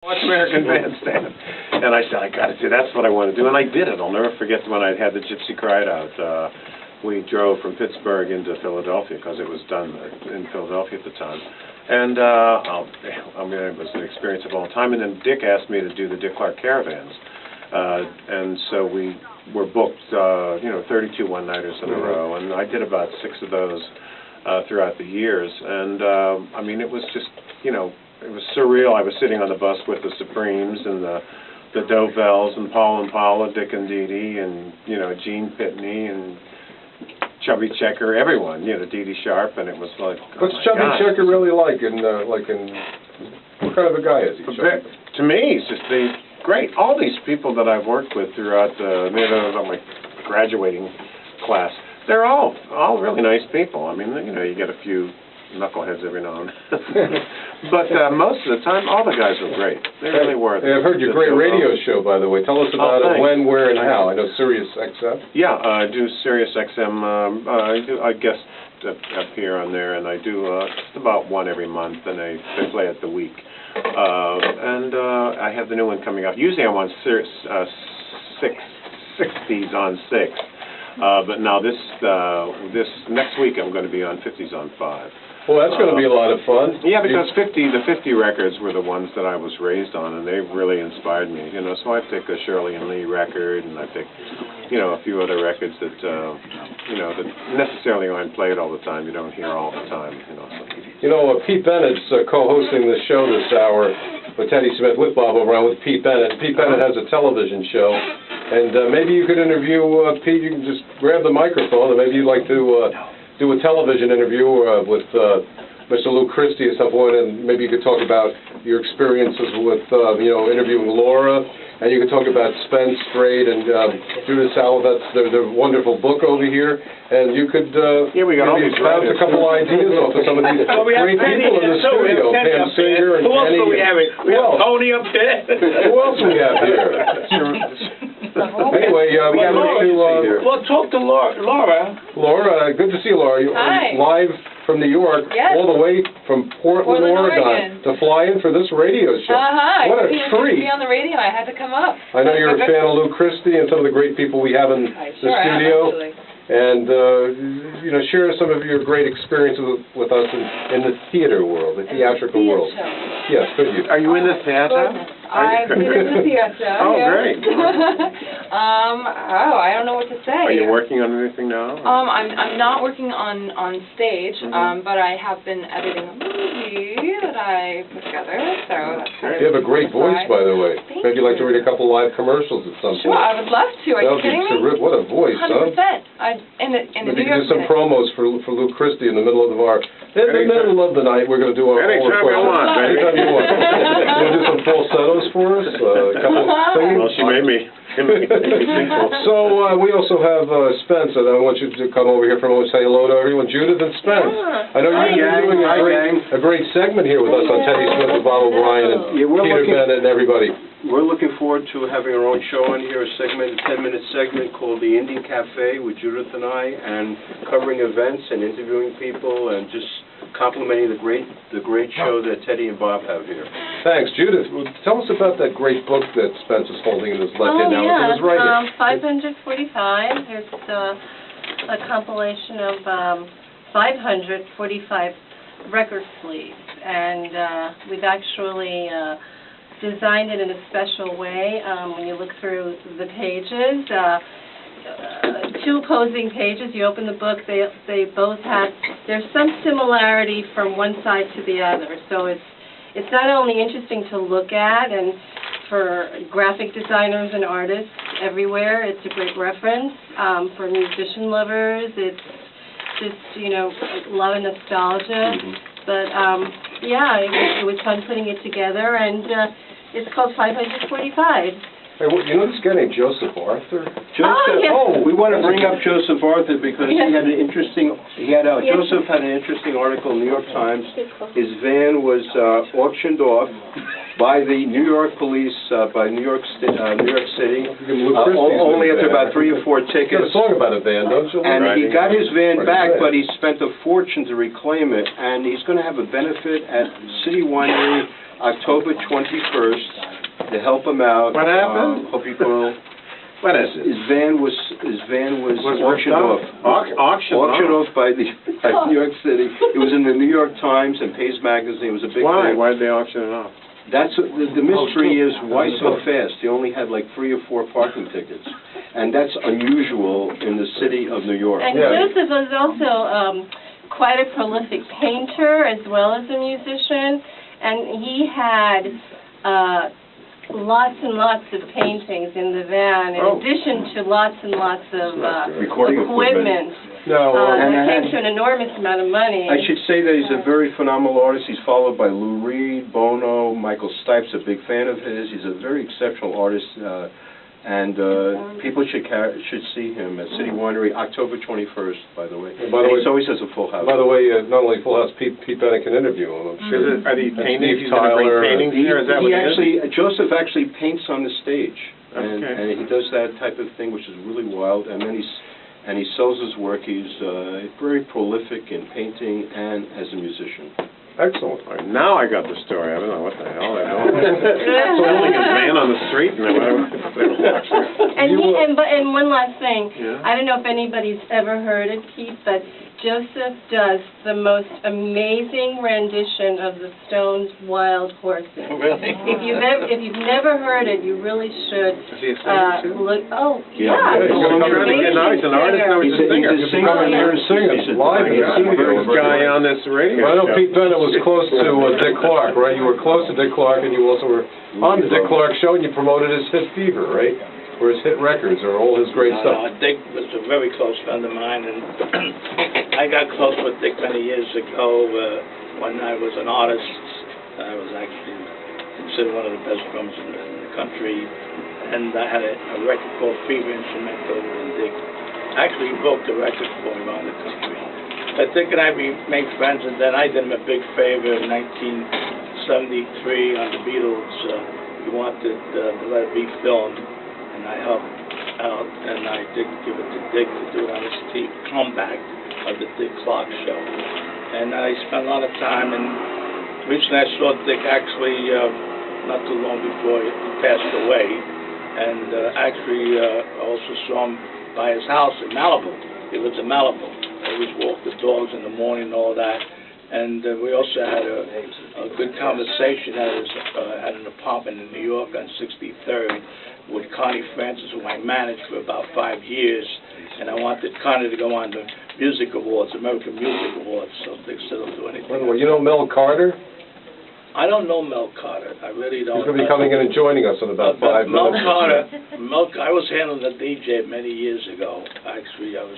Watch American Bandstand. And I said, I got to do, that's what I want to do. And I did it. I'll never forget when I had the Gypsy Cried Out. We drove from Pittsburgh into Philadelphia because it was done in Philadelphia at the time. And, I mean, it was an experience of all time. And then Dick asked me to do the Dick Clark Caravans. And so we were booked, 32 one-nighters in a row. And I did about 6 of those throughout the years. And, I mean, it was just, it was surreal. I was sitting on the bus with the Supremes and the Dovells and Paul and Paula, Dick and Dee Dee, and Gene Pitney and Chubby Checker, everyone, Dee Dee Sharp, and it was like, what's Chubby Checker really like? What kind of a guy is he? To me, he's just great. All these people that I've worked with throughout my graduating class, they're all really nice people. I mean, you get a few knuckleheads every now and then. But most of the time, all the guys were great. They really were. I've heard your great radio show, by the way. Tell us about it, when, where, and how. I know Sirius XM. Yeah, I do Sirius XM. I guest appear on there, and I do just about one every month, and they play it the week. And I have the new one coming up. Usually I'm on Sirius 60s on 6. But now this next week I'm going to be on 50s on 5. Well, that's going to be a lot of fun. Yeah, because the 50 records were the ones that I was raised on, and they really inspired me. So I picked a Shirley and Lee record, and I picked, a few other records that, that necessarily aren't played all the time. You don't hear all the time. Pete Bennett's co-hosting the show this hour with Teddy Smith, with Bob Obrien, with Pete Bennett. Pete Bennett has a television show, and maybe you could interview Pete. You can just grab the microphone, and maybe you'd like to do a television interview with Mr. Lou Christie at some point, and maybe you could talk about your experiences with, interviewing Laura, and you could talk about Spence Strait and Judith Salavet's their wonderful book over here, and you could we got all these bounce a couple ideas off of some of these great people in the studio, Pam Singer and who else Penny. do we have? We have Tony up there. Who else do we have here? Anyway, well, talk to Laura. Laura, good to see you, Laura. Hi. Live from New York, yes. All the way from Portland, Oregon, to fly in for this radio show. What a treat! To be on the radio, I had to come up. I know you're a fan of Lou Christie and some of the great people we have in the studio. And, share some of your great experiences with us in the theater world, the theatrical world. Yes, could you? Are you in the theater? I've been in the theater. Oh, great. I don't know what to say. Are you working on anything now? I'm not working on stage, but I have been editing a movie that I put together, so that's kind of You have a great voice, by the way. Thank Maybe you'd like to read a couple live commercials at some point. Sure, I would love to. Are you kidding me? What a voice, 100%. In the Maybe New you York can do some promos for Lou Christie in the middle of the night. We're going to do our Anytime you want, baby. Anytime you want. You want to do some falsettos for us? A couple singing? Well, she made me. So we also have Spence, and I want you to come over here for a moment and say hello to everyone. Judith and Spence. Yeah. I know you're doing a great segment here with us on Teddy Smith and Bob O'Brien and Peter Bennett and everybody. We're looking forward to having our own show on here, a 10-minute segment called The Indie Cafe with Judith and I, and covering events and interviewing people and just complimenting the great show that Teddy and Bob have here. Thanks. Judith, tell us about that great book that Spence is holding in his left hand now. Yeah, It's right here. 545. There's a compilation of 545 record sleeves, and we've actually designed it in a special way. When you look through the pages, 2 opposing pages, you open the book, they both have, there's some similarity from one side to the other. So it's not only interesting to look at, and for graphic designers and artists everywhere, it's a great reference. For musician lovers, it's just, a lot of nostalgia. But, it was fun putting it together, and it's called 545. Hey, you know this guy named Joseph Arthur? Joseph, yes. we want to bring up Joseph Arthur because he had an interesting, Yes. Joseph had an interesting article in the New York Times. His van was auctioned off by the New York police, by New York City, only after about 3 or 4 You got tickets. a song about a van, don't you? And he got his van Right. back, but he spent a fortune to reclaim it, and he's going to have a benefit at City Winery October 21st to help him out. What happened? Hope people... What is it? His van was auctioned off. Auctioned off by New York City. It was in the New York Times and Pace Magazine. It was a big Why? thing. Why did they auction it off? That's the mystery is why so fast? They only had like 3 or 4 parking tickets, and that's unusual in the city of New York. And Joseph was also quite a prolific painter as well as a musician, and he had lots and lots of paintings in the van, in addition to lots and lots of Recording equipment. No, That came to an enormous amount of money. I should say that he's a very phenomenal artist. He's followed by Lou Reed, Bono, Michael Stipe's a big fan of his. He's a very exceptional artist, and people should see him at City Winery October 21st, by the way. By the way, he always has a full house. By the way, not only Full House, Pete Bennett can interview him, I'm sure. Are they paintings? Steve He's gonna bring Tyler, paintings here? Is that what it is? Joseph actually paints on the stage, and he does that type of thing, which is really wild. And then he sells his work. He's very prolific in painting and as a musician. Excellent. All right, now I got the story. I don't know what the hell I know. Selling his van on the street and And one last thing. Yeah. I don't know if anybody's ever heard it, Pete, but Joseph does the most amazing rendition of the Stones' Wild Horses. Really? If you've never heard it, you really should Is he a singer too? look. Oh, Yeah. yeah. Yeah, he's I'm trying to get now. He's an artist, now he's a singer. He's a singer. Come in here and sing it live in the studio. This guy on this radio Well, I know show. Pete Bennett was close to Dick Clark, right? You were close to Dick Clark, and you also were on the Dick Clark show, and you promoted his hit Fever, right? Or his hit records, or all his great stuff. Dick was a very close friend of mine, and I got close with Dick many years ago when I was an artist. I was actually considered one of the best drummers in the country, and I had a record called Fever Instrumental, and Dick actually broke the record for me around the country. Dick and I made friends, and then I did him a big favor in 1973 on the Beatles. He wanted to let it be filmed, and I helped out, and I did give it to Dick to do it on his comeback of the Dick Clark show. And I spent a lot of time, and recently I saw Dick actually not too long before he passed away, and actually also saw him by his house in Malibu. He lives in Malibu. I always walk the dogs in the morning and all that. And we also had a good conversation at an apartment in New York on 63rd with Connie Francis, who I managed for about 5 years. And I wanted Connie to go on the Music Awards, American Music Awards, so they still don't do anything. By the way, you know Mel Carter? I don't know Mel Carter. I really don't. He's going to be coming in and joining us in about 5 Mel minutes. Carter, I was handling the DJ many years ago. Actually, I was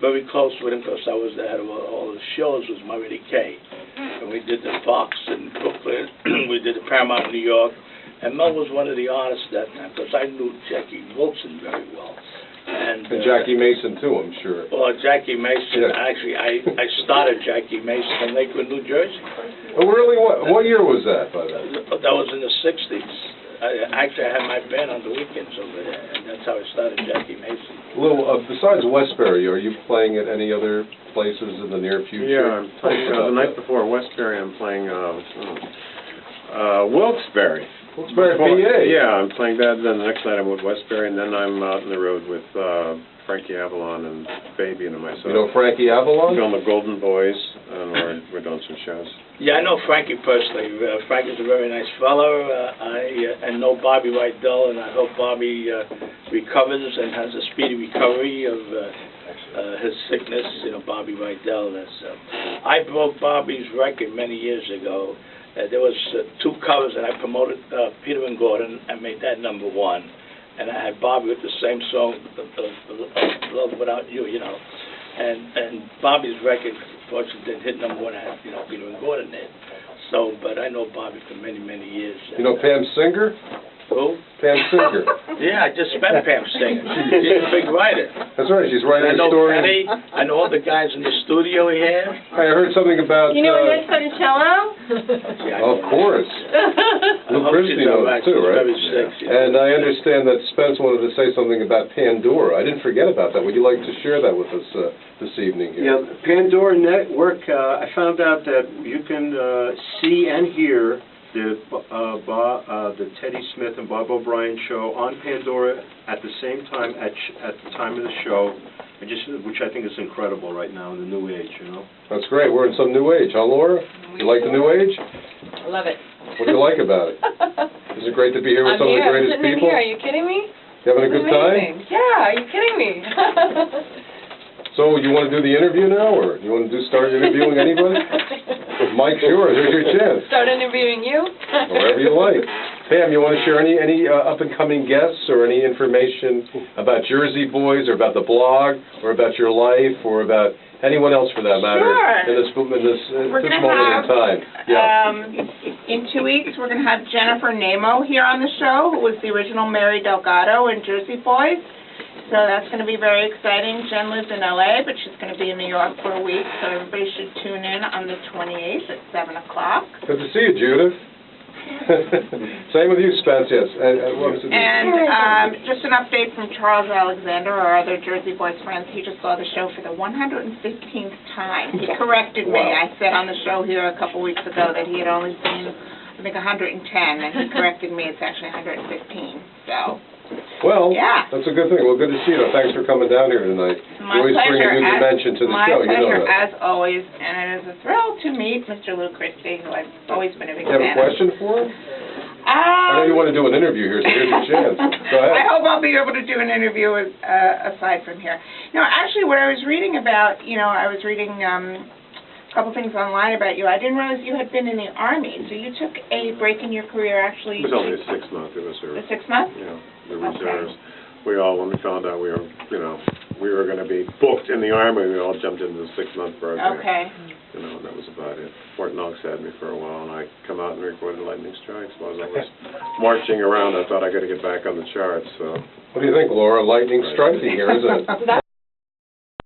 very close with him because I was the head of all the shows with Murray Kay. And we did the Fox in Brooklyn. We did the Paramount in New York. And Mel was one of the artists that time because I knew Jackie Wilson very well. And Jackie Mason, too, I'm sure. Well, Jackie Mason, Yeah. actually, I started Jackie Mason in Lakewood, New Jersey. Oh, really? What year was that, by the way? That was in the 60s. I had my band on the weekends over there, and that's how I started Jackie Mason. Besides Westbury, are you playing at any other places in the near future? Yeah, I'm playing, the night before Westbury, I'm playing Wilkes-Barre. Wilkes-Barre, PA. Yeah, I'm playing that, then the next night I'm with Westbury, and then I'm out on the road with Frankie Avalon and Baby and myself. You know Frankie Avalon? Film the Golden Boys, and we're doing some shows. Yeah, I know Frankie personally. Frankie's a very nice fellow. I know Bobby Rydell, and I hope Bobby recovers and has a speedy recovery of his sickness. You know, Bobby Rydell. I broke Bobby's record many years ago. There was 2 covers, and I promoted Peter and Gordon. I made that #1. And I had Bobby with the same song, Love Without You, you know. And Bobby's record, fortunately, didn't hit #1 as, you know, Peter and Gordon did. So, but I know Bobby for many, many years. You know Pam Singer? Who? Pam Singer. Yeah, I just met Pam Singer. She's a big writer. That's right, she's I writing a know story. Penny, I know all the guys in the studio here. I heard something about, You know Annette Funicello? of course. I Lou hope Christie she's all knows right. too, She's right? very sick. And I understand that Spence wanted to say something about Pandora. I didn't forget about that. Would you like to share that with us this evening here? Yeah, Pandora Network, I found out that you can see and hear the Teddy Smith and Bob O'Brien show on Pandora at the same time, at the time of the show, which I think is incredible right now in the new age, you know? That's great. We're in some new age, huh, Laura? You like the new age? I love it. What do you like about it? Is it great to be here with some of the greatest I'm sitting in people? here. Are you kidding me? You having a It's good time? amazing. Yeah, are you kidding me? So you want to do the interview now, or you want to start interviewing anybody? Mike's yours. Here's your chance. Start interviewing you? Whatever you like. Pam, you want to share any up-and-coming guests or any information about Jersey Boys or about the blog or about your life or about anyone else for that matter Sure. in this moment gonna in time? Yeah. In 2 weeks, we're going to have Jennifer Nemo here on the show, who was the original Mary Delgado in Jersey Boys. So that's going to be very exciting. Jen lives in L.A., but she's going to be in New York for a week, so everybody should tune in on the 28th at 7 o'clock. Good to see you, Judith. Same with you, Spence, yes. And just an update from Charles Alexander, our other Jersey Boys friends. He just saw the show for the 115th time. He corrected me. I said on the show here a couple weeks ago that he had only seen, I think, 110, and he corrected me. It's actually 115. So, well, yeah. That's a good thing. Well, good to see you. Thanks for coming down here tonight. My you always bring a pleasure. new dimension to the show. My pleasure, you know that. as always, and it is a thrill to meet Mr. Lou Christie, who I've always been a big You have a fan of. question for him? I know you want to do an interview here, so here's your chance. Go ahead. I hope I'll be able to do an interview aside from here. No, actually, what I was reading about, I was reading a couple things online about you. I didn't realize you had been in the Army, so you took a break in your career, actually. It was only a 6-month, it was The 6 months? Yeah, the reserves. We all, when we found out we were going to be booked in the Army, we all jumped into the 6-month program. Okay. And that was about it. Fort Knox had me for a while, and I come out and recorded Lightning Strikes. While I was marching around, I thought I got to get back on the charts, so. What do you think, Laura? Lightning striking here, isn't it?